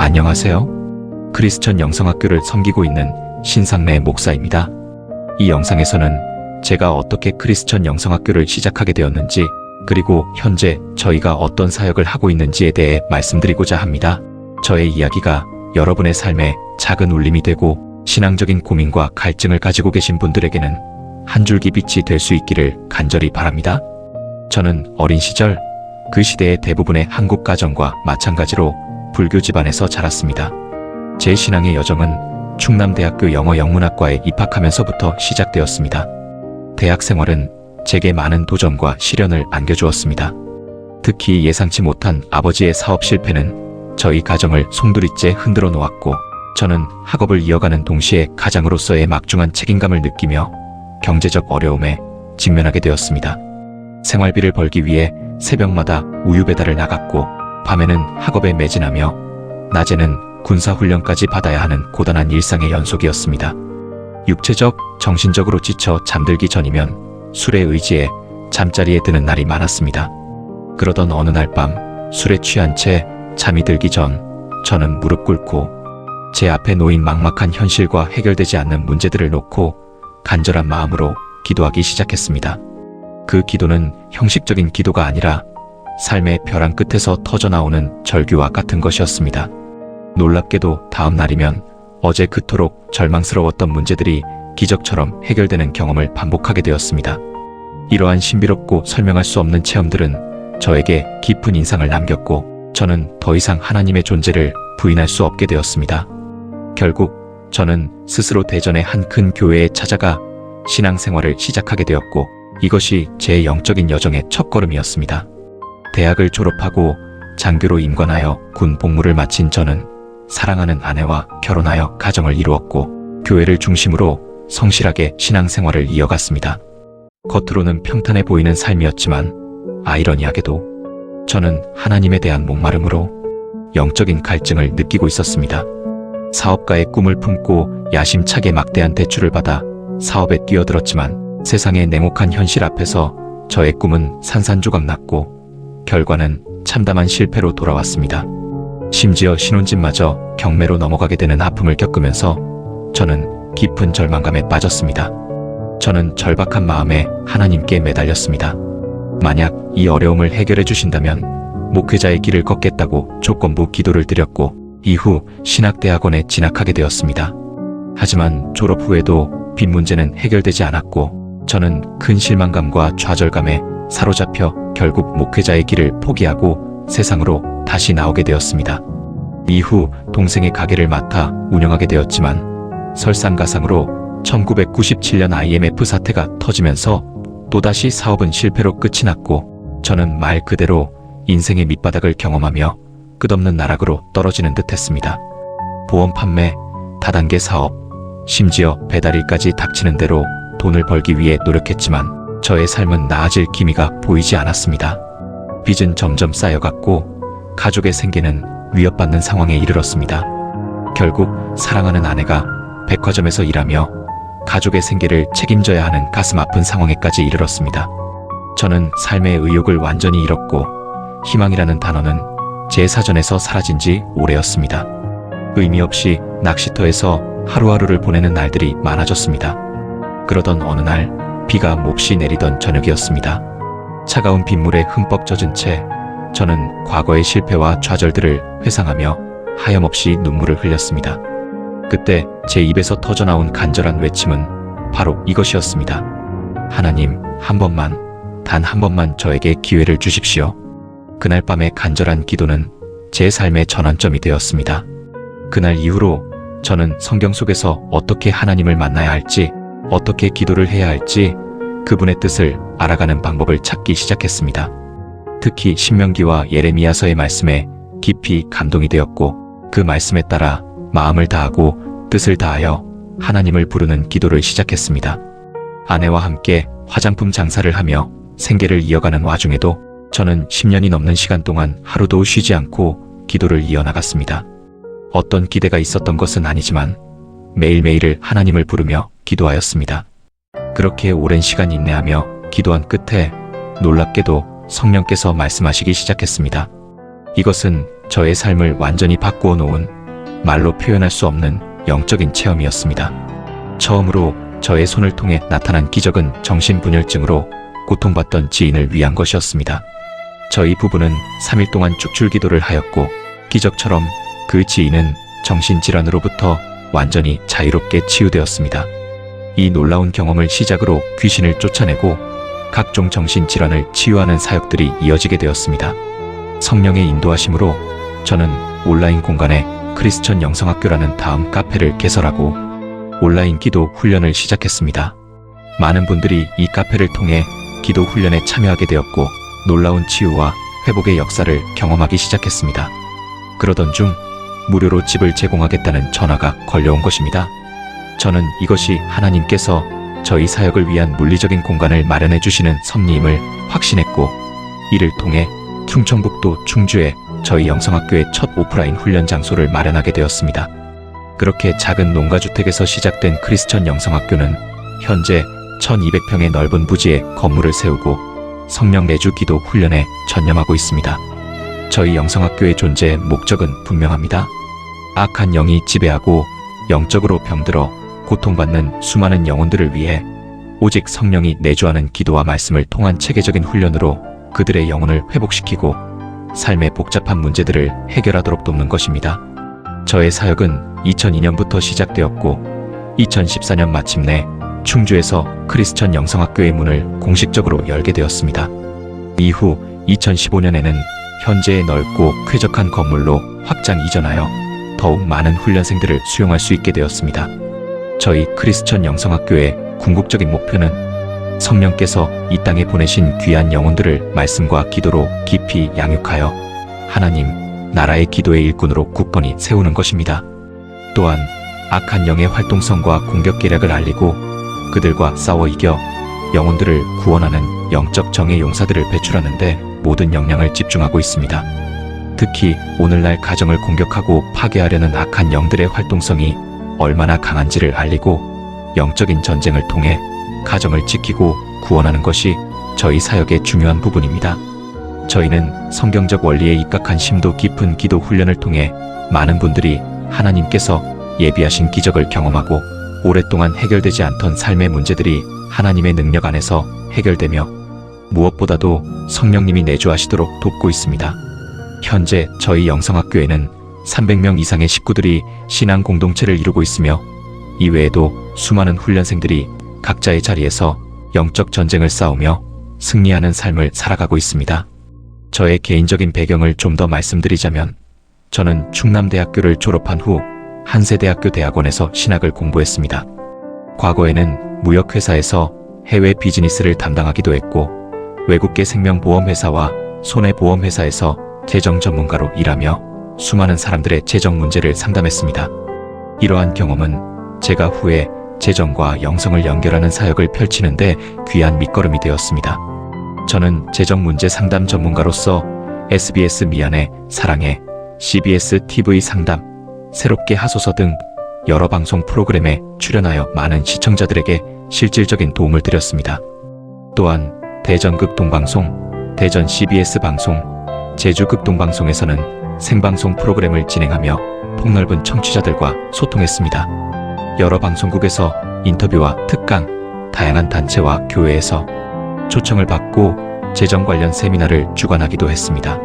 안녕하세요. 크리스천 영성학교를 섬기고 있는 신상래 목사입니다. 이 영상에서는 제가 어떻게 크리스천 영성학교를 시작하게 되었는지, 그리고 현재 저희가 어떤 사역을 하고 있는지에 대해 말씀드리고자 합니다. 저의 이야기가 여러분의 삶에 작은 울림이 되고 신앙적인 고민과 갈증을 가지고 계신 분들에게는 한 줄기 빛이 될 수 있기를 간절히 바랍니다. 저는 어린 시절 그 시대의 대부분의 한국 가정과 마찬가지로 불교 집안에서 자랐습니다. 제 신앙의 여정은 충남대학교 영어영문학과에 입학하면서부터 시작되었습니다. 대학 생활은 제게 많은 도전과 시련을 안겨주었습니다. 특히 예상치 못한 아버지의 사업 실패는 저희 가정을 송두리째 흔들어 놓았고, 저는 학업을 이어가는 동시에 가장으로서의 막중한 책임감을 느끼며 경제적 어려움에 직면하게 되었습니다. 생활비를 벌기 위해 새벽마다 우유 배달을 나갔고, 밤에는 학업에 매진하며 낮에는 군사훈련까지 받아야 하는 고단한 일상의 연속이었습니다. 육체적, 정신적으로 지쳐 잠들기 전이면 술에 의지해 잠자리에 드는 날이 많았습니다. 그러던 어느 날 밤 술에 취한 채 잠이 들기 전 저는 무릎 꿇고 제 앞에 놓인 막막한 현실과 해결되지 않는 문제들을 놓고 간절한 마음으로 기도하기 시작했습니다. 그 기도는 형식적인 기도가 아니라 삶의 벼랑 끝에서 터져나오는 절규와 같은 것이었습니다. 놀랍게도 다음 날이면 어제 그토록 절망스러웠던 문제들이 기적처럼 해결되는 경험을 반복하게 되었습니다. 이러한 신비롭고 설명할 수 없는 체험들은 저에게 깊은 인상을 남겼고, 저는 더 이상 하나님의 존재를 부인할 수 없게 되었습니다. 결국 저는 스스로 대전의 한 큰 교회에 찾아가 신앙생활을 시작하게 되었고, 이것이 제 영적인 여정의 첫걸음이었습니다. 대학을 졸업하고 장교로 임관하여 군 복무를 마친 저는 사랑하는 아내와 결혼하여 가정을 이루었고, 교회를 중심으로 성실하게 신앙생활을 이어갔습니다. 겉으로는 평탄해 보이는 삶이었지만 아이러니하게도 저는 하나님에 대한 목마름으로 영적인 갈증을 느끼고 있었습니다. 사업가의 꿈을 품고 야심차게 막대한 대출을 받아 사업에 뛰어들었지만 세상의 냉혹한 현실 앞에서 저의 꿈은 산산조각 났고, 결과는 참담한 실패로 돌아왔습니다. 심지어 신혼집마저 경매로 넘어가게 되는 아픔을 겪으면서 저는 깊은 절망감에 빠졌습니다. 저는 절박한 마음에 하나님께 매달렸습니다. 만약 이 어려움을 해결해 주신다면 목회자의 길을 걷겠다고 조건부 기도를 드렸고, 이후 신학대학원에 진학하게 되었습니다. 하지만 졸업 후에도 빚 문제는 해결되지 않았고, 저는 큰 실망감과 좌절감에 사로잡혀 결국 목회자의 길을 포기하고 세상으로 다시 나오게 되었습니다. 이후 동생의 가게를 맡아 운영하게 되었지만 설상가상으로 1997년 IMF 사태가 터지면서 또다시 사업은 실패로 끝이 났고, 저는 말 그대로 인생의 밑바닥을 경험하며 끝없는 나락으로 떨어지는 듯했습니다. 보험 판매, 다단계 사업, 심지어 배달일까지 닥치는 대로 돈을 벌기 위해 노력했지만 저의 삶은 나아질 기미가 보이지 않았습니다. 빚은 점점 쌓여갔고 가족의 생계는 위협받는 상황에 이르렀습니다. 결국 사랑하는 아내가 백화점에서 일하며 가족의 생계를 책임져야 하는 가슴 아픈 상황에까지 이르렀습니다. 저는 삶의 의욕을 완전히 잃었고, 희망이라는 단어는 제 사전에서 사라진 지 오래였습니다. 의미 없이 낚시터에서 하루하루를 보내는 날들이 많아졌습니다. 그러던 어느 날 비가 몹시 내리던 저녁이었습니다. 차가운 빗물에 흠뻑 젖은 채 저는 과거의 실패와 좌절들을 회상하며 하염없이 눈물을 흘렸습니다. 그때 제 입에서 터져나온 간절한 외침은 바로 이것이었습니다. 하나님, 한 번만, 단 한 번만 저에게 기회를 주십시오. 그날 밤의 간절한 기도는 제 삶의 전환점이 되었습니다. 그날 이후로 저는 성경 속에서 어떻게 하나님을 만나야 할지, 어떻게 기도를 해야 할지 그분의 뜻을 알아가는 방법을 찾기 시작했습니다. 특히 신명기와 예레미야서의 말씀에 깊이 감동이 되었고, 그 말씀에 따라 마음을 다하고 뜻을 다하여 하나님을 부르는 기도를 시작했습니다. 아내와 함께 화장품 장사를 하며 생계를 이어가는 와중에도 저는 10년이 넘는 시간 동안 하루도 쉬지 않고 기도를 이어나갔습니다. 어떤 기대가 있었던 것은 아니지만 매일매일을 하나님을 부르며 기도하였습니다. 그렇게 오랜 시간 인내하며 기도한 끝에 놀랍게도 성령께서 말씀하시기 시작했습니다. 이것은 저의 삶을 완전히 바꾸어 놓은 말로 표현할 수 없는 영적인 체험이었습니다. 처음으로 저의 손을 통해 나타난 기적은 정신분열증으로 고통받던 지인을 위한 것이었습니다. 저희 부부는 3일 동안 축출기도를 하였고 기적처럼 그 지인은 정신질환으로부터 완전히 자유롭게 치유되었습니다. 이 놀라운 경험을 시작으로 귀신을 쫓아내고 각종 정신질환을 치유하는 사역들이 이어지게 되었습니다. 성령의 인도하심으로 저는 온라인 공간에 크리스천 영성학교라는 다음 카페를 개설하고 온라인 기도 훈련을 시작했습니다. 많은 분들이 이 카페를 통해 기도 훈련에 참여하게 되었고 놀라운 치유와 회복의 역사를 경험하기 시작했습니다. 그러던 중 무료로 집을 제공하겠다는 전화가 걸려온 것입니다. 저는 이것이 하나님께서 저희 사역을 위한 물리적인 공간을 마련해 주시는 섭리임을 확신했고 이를 통해 충청북도 충주에 저희 영성학교의 첫 오프라인 훈련 장소를 마련하게 되었습니다. 그렇게 작은 농가주택에서 시작된 크리스천 영성학교는 현재 1200평의 넓은 부지에 건물을 세우고 성령 내주 기도 훈련에 전념하고 있습니다. 저희 영성학교의 존재의 목적은 분명합니다. 악한 영이 지배하고 영적으로 병들어 고통받는 수많은 영혼들을 위해 오직 성령이 내주하는 기도와 말씀을 통한 체계적인 훈련으로 그들의 영혼을 회복시키고 삶의 복잡한 문제들을 해결하도록 돕는 것입니다. 저의 사역은 2002년부터 시작되었고 2014년 마침내 충주에서 크리스천 영성학교의 문을 공식적으로 열게 되었습니다. 이후 2015년에는 현재의 넓고 쾌적한 건물로 확장 이전하여 더욱 많은 훈련생들을 수용할 수 있게 되었습니다. 저희 크리스천 영성학교의 궁극적인 목표는 성령께서 이 땅에 보내신 귀한 영혼들을 말씀과 기도로 깊이 양육하여 하나님 나라의 기도의 일꾼으로 굳건히 세우는 것입니다. 또한 악한 영의 활동성과 공격 계략을 알리고 그들과 싸워 이겨 영혼들을 구원하는 영적 정의 용사들을 배출하는 데 모든 역량을 집중하고 있습니다. 특히 오늘날 가정을 공격하고 파괴하려는 악한 영들의 활동성이 얼마나 강한지를 알리고 영적인 전쟁을 통해 가정을 지키고 구원하는 것이 저희 사역의 중요한 부분입니다. 저희는 성경적 원리에 입각한 심도 깊은 기도 훈련을 통해 많은 분들이 하나님께서 예비하신 기적을 경험하고 오랫동안 해결되지 않던 삶의 문제들이 하나님의 능력 안에서 해결되며 무엇보다도 성령님이 내주하시도록 돕고 있습니다. 현재 저희 영성학교에는 300명 이상의 식구들이 신앙 공동체를 이루고 있으며 이외에도 수많은 훈련생들이 각자의 자리에서 영적 전쟁을 싸우며 승리하는 삶을 살아가고 있습니다. 저의 개인적인 배경을 좀 더 말씀드리자면 저는 충남대학교를 졸업한 후 한세대학교 대학원에서 신학을 공부했습니다. 과거에는 무역회사에서 해외 비즈니스를 담당하기도 했고 외국계 생명보험회사와 손해보험회사에서 재정 전문가로 일하며 수많은 사람들의 재정 문제를 상담했습니다. 이러한 경험은 제가 후에 재정과 영성을 연결하는 사역을 펼치는데 귀한 밑거름이 되었습니다. 저는 재정 문제 상담 전문가로서 SBS 미안해, 사랑해, CBS TV 상담, 새롭게 하소서 등 여러 방송 프로그램에 출연하여 많은 시청자들에게 실질적인 도움을 드렸습니다. 또한 대전극동방송, 대전 CBS 방송, 제주극동방송에서는 생방송 프로그램을 진행하며 폭넓은 청취자들과 소통했습니다. 여러 방송국에서 인터뷰와 특강, 다양한 단체와 교회에서 초청을 받고 재정 관련 세미나를 주관하기도 했습니다.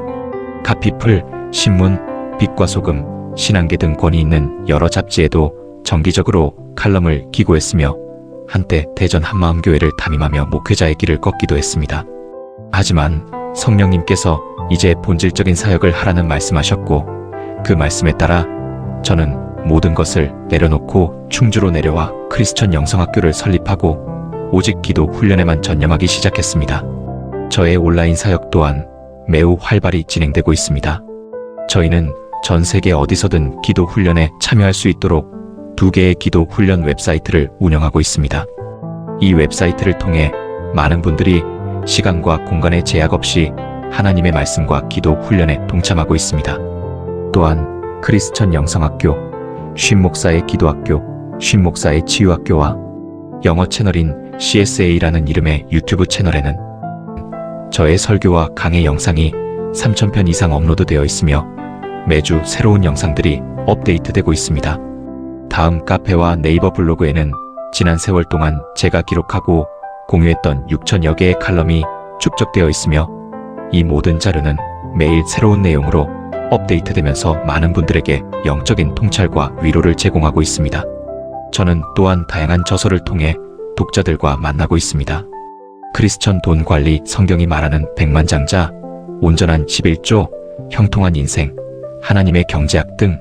카피플, 신문, 빛과 소금, 신한계 등 권위 있는 여러 잡지에도 정기적으로 칼럼을 기고했으며 한때 대전 한마음교회를 담임하며 목회자의 길을 걷기도 했습니다. 하지만 성령님께서 이제 본질적인 사역을 하라는 말씀하셨고 그 말씀에 따라 저는 모든 것을 내려놓고 충주로 내려와 크리스천 영성학교를 설립하고 오직 기도 훈련에만 전념하기 시작했습니다. 저의 온라인 사역 또한 매우 활발히 진행되고 있습니다. 저희는 전 세계 어디서든 기도 훈련에 참여할 수 있도록 2개의 기도 훈련 웹사이트를 운영하고 있습니다. 이 웹사이트를 통해 많은 분들이 시간과 공간의 제약 없이 하나님의 말씀과 기도 훈련에 동참하고 있습니다. 또한 크리스천 영성학교, 쉰 목사의 기도학교, 쉰 목사의 치유학교와 영어 채널인 CSA라는 이름의 유튜브 채널에는 저의 설교와 강의 영상이 3,000편 이상 업로드되어 있으며 매주 새로운 영상들이 업데이트되고 있습니다. 다음 카페와 네이버 블로그에는 지난 세월 동안 제가 기록하고 공유했던 6천여 개의 칼럼이 축적되어 있으며 이 모든 자료는 매일 새로운 내용으로 업데이트되면서 많은 분들에게 영적인 통찰과 위로를 제공하고 있습니다. 저는 또한 다양한 저서를 통해 독자들과 만나고 있습니다. 크리스천 돈 관리, 성경이 말하는 백만장자, 온전한 11조, 형통한 인생, 하나님의 경제학 등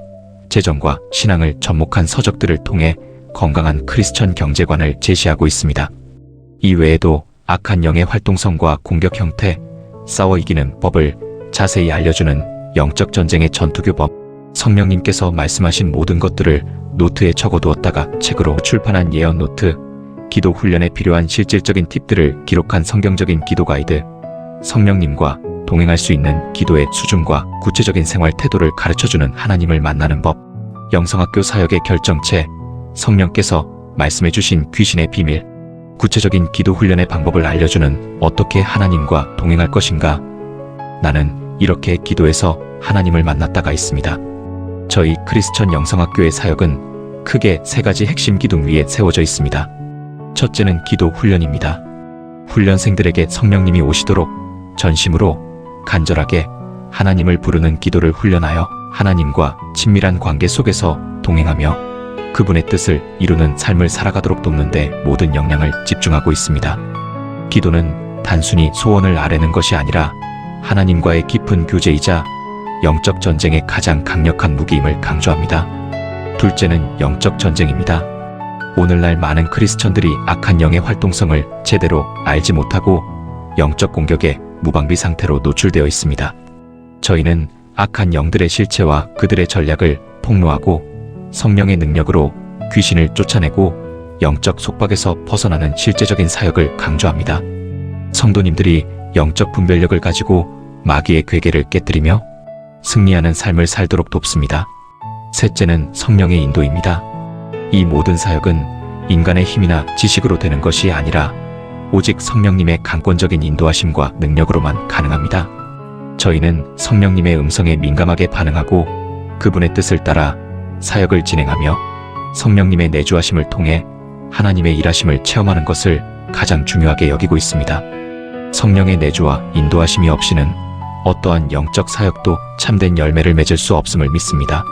재정과 신앙을 접목한 서적들을 통해 건강한 크리스천 경제관을 제시하고 있습니다. 이 외에도 악한 영의 활동성과 공격 형태, 싸워 이기는 법을 자세히 알려주는 영적 전쟁의 전투교법, 성령님께서 말씀하신 모든 것들을 노트에 적어두었다가 책으로 출판한 예언 노트, 기도 훈련에 필요한 실질적인 팁들을 기록한 성경적인 기도 가이드, 성령님과 동행할 수 있는 기도의 수준과 구체적인 생활 태도를 가르쳐주는 하나님을 만나는 법, 영성학교 사역의 결정체, 성령께서 말씀해주신 귀신의 비밀, 구체적인 기도 훈련의 방법을 알려주는 어떻게 하나님과 동행할 것인가. 나는 이렇게 기도해서 하나님을 만났다가 있습니다. 저희 크리스천 영성학교의 사역은 크게 3가지 핵심 기둥 위에 세워져 있습니다. 첫째는 기도 훈련입니다. 훈련생들에게 성령님이 오시도록 전심으로 간절하게 하나님을 부르는 기도를 훈련하여 하나님과 친밀한 관계 속에서 동행하며 그분의 뜻을 이루는 삶을 살아가도록 돕는데 모든 역량을 집중하고 있습니다. 기도는 단순히 소원을 아뢰는 것이 아니라 하나님과의 깊은 교제이자 영적 전쟁의 가장 강력한 무기임을 강조합니다. 둘째는 영적 전쟁입니다. 오늘날 많은 크리스천들이 악한 영의 활동성을 제대로 알지 못하고 영적 공격에 무방비 상태로 노출되어 있습니다. 저희는 악한 영들의 실체와 그들의 전략을 폭로하고 성령의 능력으로 귀신을 쫓아내고 영적 속박에서 벗어나는 실제적인 사역을 강조합니다. 성도님들이 영적 분별력을 가지고 마귀의 괴계를 깨뜨리며 승리하는 삶을 살도록 돕습니다. 셋째는 성령의 인도입니다. 이 모든 사역은 인간의 힘이나 지식으로 되는 것이 아니라 오직 성령님의 강권적인 인도하심과 능력으로만 가능합니다. 저희는 성령님의 음성에 민감하게 반응하고 그분의 뜻을 따라 사역을 진행하며 성령님의 내주하심을 통해 하나님의 일하심을 체험하는 것을 가장 중요하게 여기고 있습니다. 성령의 내주와 인도하심이 없이는 어떠한 영적 사역도 참된 열매를 맺을 수 없음을 믿습니다.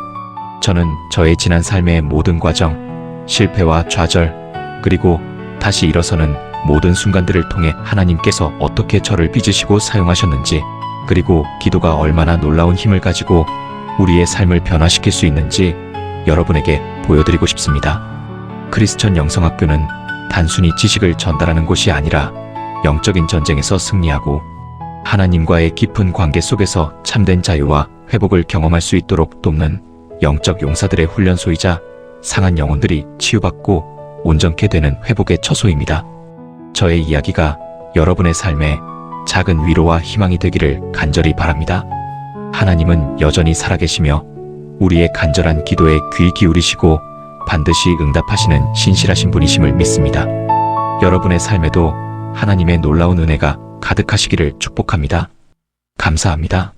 저는 저의 지난 삶의 모든 과정, 실패와 좌절, 그리고 다시 일어서는 모든 순간들을 통해 하나님께서 어떻게 저를 빚으시고 사용하셨는지, 그리고 기도가 얼마나 놀라운 힘을 가지고 우리의 삶을 변화시킬 수 있는지 여러분에게 보여드리고 싶습니다. 크리스천 영성학교는 단순히 지식을 전달하는 곳이 아니라 영적인 전쟁에서 승리하고 하나님과의 깊은 관계 속에서 참된 자유와 회복을 경험할 수 있도록 돕는 영적 용사들의 훈련소이자 상한 영혼들이 치유받고 온전케 되는 회복의 처소입니다. 저의 이야기가 여러분의 삶에 작은 위로와 희망이 되기를 간절히 바랍니다. 하나님은 여전히 살아계시며 우리의 간절한 기도에 귀 기울이시고 반드시 응답하시는 신실하신 분이심을 믿습니다. 여러분의 삶에도 하나님의 놀라운 은혜가 가득하시기를 축복합니다. 감사합니다.